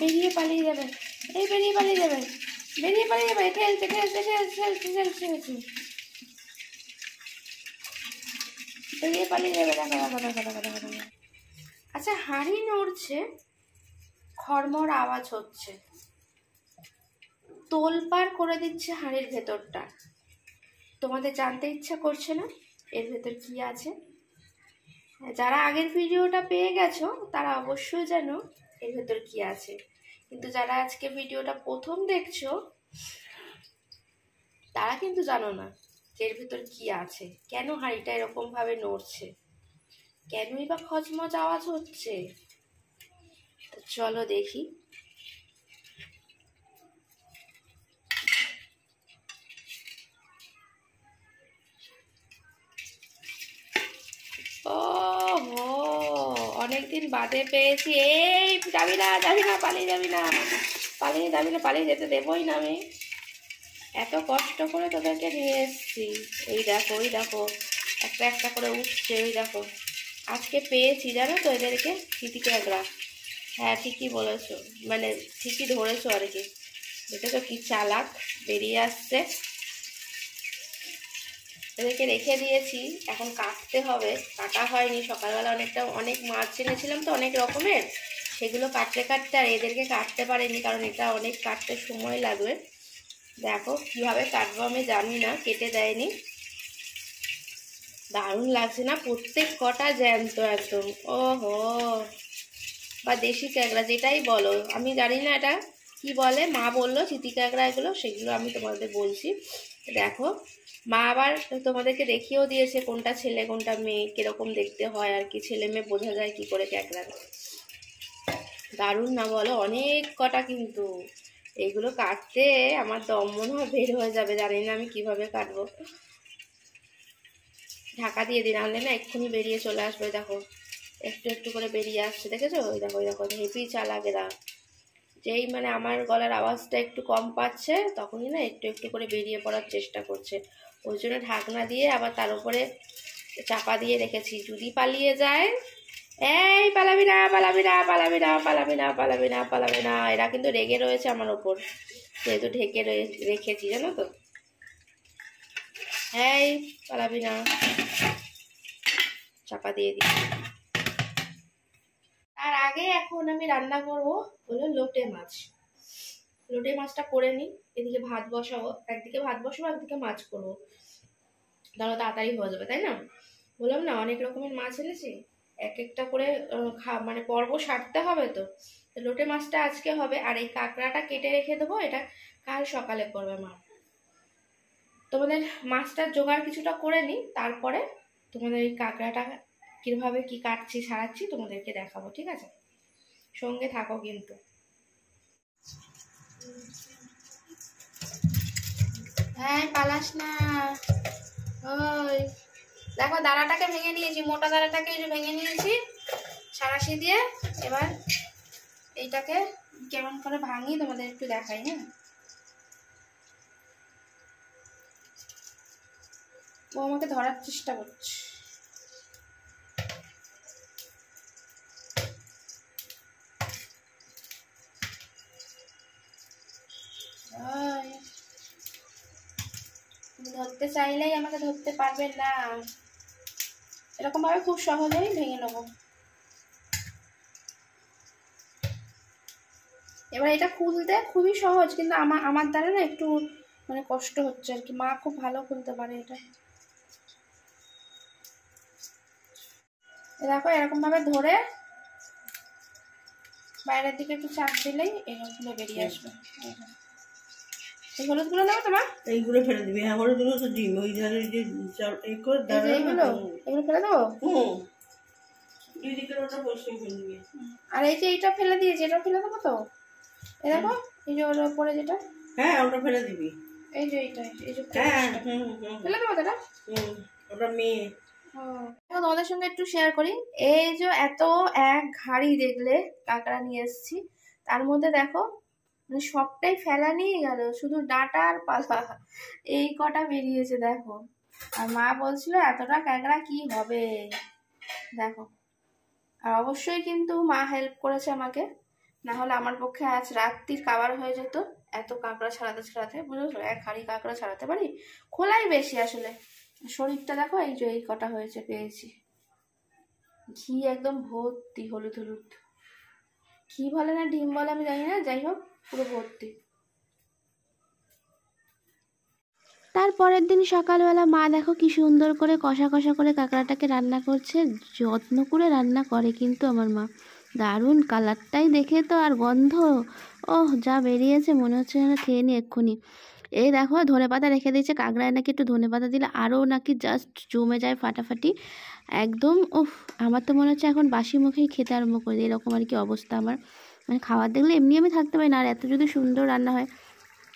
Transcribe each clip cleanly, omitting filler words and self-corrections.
বেরিয়ে পালিয়ে যাবে, এই বেরিয়ে পালিয়ে যাবে, বেরিয়ে পালিয়ে যাবে, ঠেলছে ঠেলছে ঠেলছে ঠেলছে ঠেলছে ঠেলছে, বেরিয়ে পালিয়ে যাবে। দেখো দেখো দেখো দেখো দেখো দেখো। আচ্ছা, হাঁড়ি নড়ছে, খড়মড় আওয়াজ হচ্ছে, তোলপাড় করে দিচ্ছে হাঁড়ির ভেতরটা। তোমাদের জানতে ইচ্ছা করছে না এর ভেতর কি আছে? যারা আগের ভিডিওটা পেয়ে গেছো তারা অবশ্যই জানো এর ভেতর কি আছে, কিন্তু যারা আজকে ভিডিওটা প্রথম দেখছো তারা কিন্তু জানো না যে এর ভেতর কি আছে, কেন হাঁড়িটা এরকম ভাবে নড়ছে, কেনই বা খচমচ আওয়াজ হচ্ছে। তো চলো দেখি। ও হো, অনেকদিন বাদে পেয়েছি। এই যাবি না যাবি না, পালিয়ে যাবি না, পালিয়ে যাবি না, পালিয়ে যেতে দেবই না আমি। এত কষ্ট করে তোদেরকে নিয়ে এসছি। ওই দেখো ওই দেখো, একটা একটা করে উঠছে। ওই দেখো, আজকে পেয়েছি জানো তো এদেরকে, চিতিকাগড়া। হ্যাঁ ঠিকই বলেছো, মানে ঠিকই ধরেছো আর কি। দেখেছো কি চালাক, বেরিয়ে আসছে। এদেরকে রেখে দিয়েছি, এখন কাটতে হবে, কাটা হয়নি। সকালবেলা অনেক মাছ এনেছিলাম তো অনেক রকমের, সেগুলো কাটতে কাটতে আর এদেরকে কাটতে পারিনি, কারণ এটা অনেক কাটতে সময় লাগবে। দেখো কিভাবে কাটবো আমি জানি না, কেটে দেয়নি। দারুণ লাগছে না? প্রত্যেক কটা জ্যান্ত একদম। ওহো, বা দেশি ক্যাংড়া যেটাই বলো, আমি জানি না এটা কি বলে, মা বললো চিতি ক্যাংড়া এগুলো, সেগুলো আমি তোমাদের বলছি। দেখো, মা আবার তোমাদেরকে দেখিয়েও দিয়েছে কোনটা ছেলে কোনটা মেয়ে, কিরকম দেখতে হয় আর কি, ছেলে মেয়ে বোঝা যায় কি করে ক্যাংড়া। দারুণ না বলো? অনেক কটা কিন্তু। এইগুলো কাটতে আমার দম মনে হয় বের হয়ে যাবে, জানি না আমি কিভাবে কাটবো। ঢাকা দিয়ে দিন, আনলে না এক্ষুনি বেরিয়ে চলে আসবে। দেখো একটু একটু করে বেরিয়ে আসছে, দেখেছো? ওই দেখো ওই দেখো, হেভি চালাক এরা। যেই মানে আমার গলার আওয়াজটা একটু কম পাচ্ছে তখনই না একটু একটু করে বেরিয়ে পড়ার চেষ্টা করছে। ওই জন্য ঢাকনা দিয়ে আবার তার উপরে চাপা দিয়ে রেখেছি, যদি পালিয়ে যায়। এই পালাবি না পালাবি না পালাবি না পালাবি না পালাবি না পালাবি না। এরা কিন্তু রেগে রয়েছে আমার ওপর, যেহেতু ঢেকে রেখেছি, জানো তো। এই পালাবি না, চাপা দিয়ে দিই। তার আগে এখন আমি রান্না করবো হলো লোটে মাছ। লোটে মাছটা করে নিই, এদিকে ভাত বসাবো, একদিকে ভাত বসাবো একদিকে মাছ করবো, তাহলে তাড়াতাড়ি হয়ে যাবে, তাই না? বললাম না অনেক রকমের মাছ এনেছি, এক একটা করে মানে পর্ব সারতে হবে তো। লোটে মাছটা আজকে হবে, আর এই কাঁকড়াটা কেটে রেখে দেবো, এটা কাল সকালে করবে মা। তোমাদের মাছটার জোগাড় কিছুটা করে নিই, তারপরে তোমাদের এই কাঁকড়াটা কিভাবে কি কাটছি সারাচ্ছি তোমাদেরকে দেখাবো, ঠিক আছে? সঙ্গে থাকো কিন্তু। হ্যাঁ পালাস না। ওই দেখো, দাঁড়াটাকে ভেঙে নিয়েছি, মোটা দাঁড়াটাকে ভেঙে নিয়েছি সারাশি দিয়ে। এবার এইটাকে কেমন করে ভাঙি তোমাদের একটু দেখাই। হ্যাঁ, ও আমাকে ধরার চেষ্টা করছে। ধরতে চাইলেই আমাকে ধরতে পারবেন না, এরকম ভাবে খুব সহজেই ভেঙে নেবো। এবার এটা খুলতে খুবই সহজ, কিন্তু আমার দ্বারা না একটু মানে কষ্ট হচ্ছে আর কি। মা খুব ভালো খুলতে পারে এটা। দেখো এরকম ভাবে ধরে বাইরের দিকে একটু চাপ দিলেই এরকম খুলে বেরিয়ে আসবে। এই হলুদগুলো দেবো তোমার, এইগুলো ফেলে দিবি। হ্যাঁ হলুদগুলো তো ডিম ওই ধারে যে এগুলো ফেলে দেবো। আর এই যে এইটা ফেলে দিয়েছি, এটা ফেলে দেবো তো। এই দেখো, এই যে ওর উপরে যেটা, হ্যাঁ ওটা ফেলে দিবি। এই যে এইটা, এই যে ফেলে দেবো দাদা, ওটা মেয়ে। তোমাদের সঙ্গে একটু শেয়ার করি। এই যে এত এক ঘাড়ি দেখলে কাঁকড়া নিয়ে এসেছি, তার মধ্যে দেখো মানে সবটাই ফেলা নিয়ে গেল, শুধু ডাঁটা আর পাতা এই কটা বেরিয়েছে দেখো। আর মা বলছিল এতটা কাঁকড়া কি হবে, দেখো আর অবশ্যই কিন্তু মা হেল্প করেছে আমাকে, না হলে আমার পক্ষে আজ রাত্রির খাবার হয়ে যেত। এত কাঁকড়া ছাড়াতে বুঝেছো, এক হাঁড়ি কাঁকড়া ছাড়াতে পারি, খোলাই বেশি আসলে। শরীরটা দেখো, এই যে এই কটা হয়েছে পেয়েছি, ঘি একদম ভর্তি, হলুদ হলুদ, ঘি বলে না ডিম বলে আমি জানি না, যাই হোক পুরো ভর্তি। তারপরের দিন সকালবেলা মা দেখো কি সুন্দর করে কষা কষা করে কাঁকড়াটাকে রান্না করছে, যত্ন করে রান্না করে কিন্তু আমার মা। দারুণ কালারটাই দেখে তো, আর গন্ধ ওহ যা বেরিয়েছে, মনে হচ্ছে যেন খেয়ে নি এক্ষুনি। এই দেখো ধনেপাতা রেখে দিয়েছে, কাঁকড়ায় নাকি একটু ধনেপাতা দিলে আরও নাকি জাস্ট জমে যায় ফাটাফাটি একদম। উফ, আমার তো মনে হচ্ছে এখন বাসি মুখেই খেতে আরম্ভ করে দিই, এরকম আর কি অবস্থা আমার। মানে খাবার দেখলে এমনি আমি থাকতে পারি না, আর এত যদি সুন্দর রান্না হয়,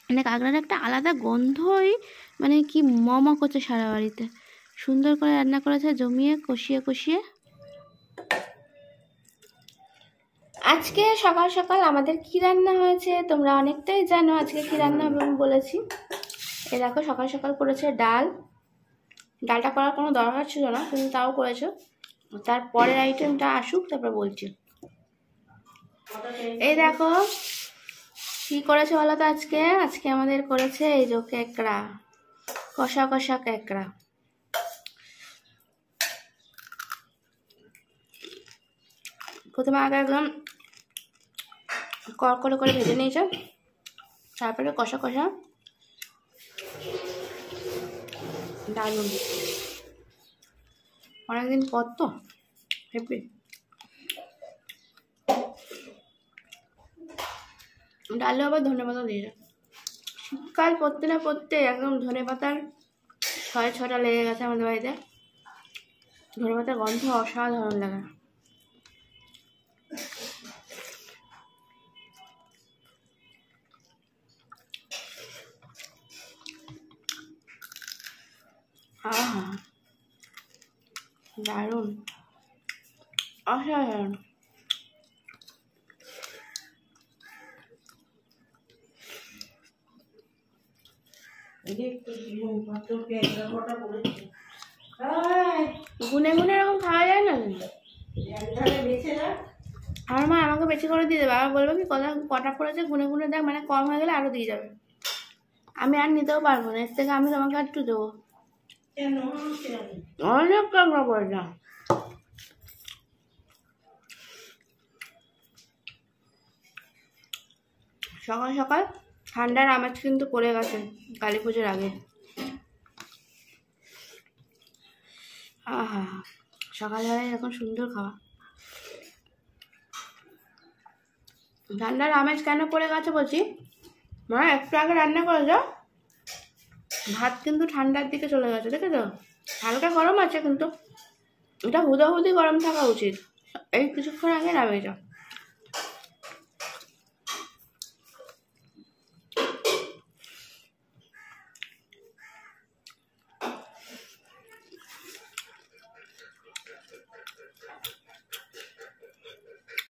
মানে কাঁকড়ার একটা আলাদা গন্ধই, মানে কি করছে সারা বাড়িতে। সুন্দর করে রান্না করেছে, জমিয়ে কষিয়ে কষিয়ে। আজকে সকাল সকাল আমাদের কি রান্না হয়েছে তোমরা অনেকটাই জানো, আজকে কি রান্না হবে আমি বলেছি। এ দেখো সকাল সকাল করেছে ডাল, ডালটা করার কোনো দরকার ছিল না কিন্তু তাও করেছো। তারপরের আইটেমটা আসুক তারপর বলছি। এই দেখো কি করেছে বলো তো, আজকে আমাদের করেছে এই যে ক্যাকড়া, কষা কষা ক্যাকড়া। প্রথমে আগে একদম কড়কড়ে করে ভেজে নিয়েছে, তারপরে কষা কষা, দারুণ। অনেকদিন পর তো হেপি। ডালে আবার ধনে পাতা দিয়েছে, শীতকাল পড়তে না পড়তে একদম ধনে পাতার 6-6টা লেগে গেছে আমাদের বাড়িতে। ধনে পাতার গন্ধ অসাধারণ লাগে। আহা দারুণ, অসাধারণ। গুনে গুনে এরকম খাওয়া যায় না কিন্তু। আমার মা আমাকে বেশি করে দিয়ে দেবে, আবার বলবে কি কটা পড়েছে গুনে গুনে দেখ, মানে কম হয়ে গেলে আরো দিয়ে যাবে। আমি আর নিতেও পারবো না, এর থেকে আমি তোমাকে একটু দেবো। অনেক কাঁকড়া পড়েছে। সকাল সকাল ঠান্ডার আমেজ কিন্তু পড়ে গেছে কালী পুজোর আগে। আহা, সকালবেলায় এরকম সুন্দর খাওয়া। ঠান্ডার আমেজ কেন পড়ে গেছে বলছি, মা একটু আগে রান্না করেছ, ভাত কিন্তু ঠান্ডার দিকে চলে গেছে, দেখেছো? হালকা গরম আছে কিন্তু এটা হুদাহুদি গরম থাকা উচিত, এই কিছুক্ষণ আগে নামিয়ে যাও।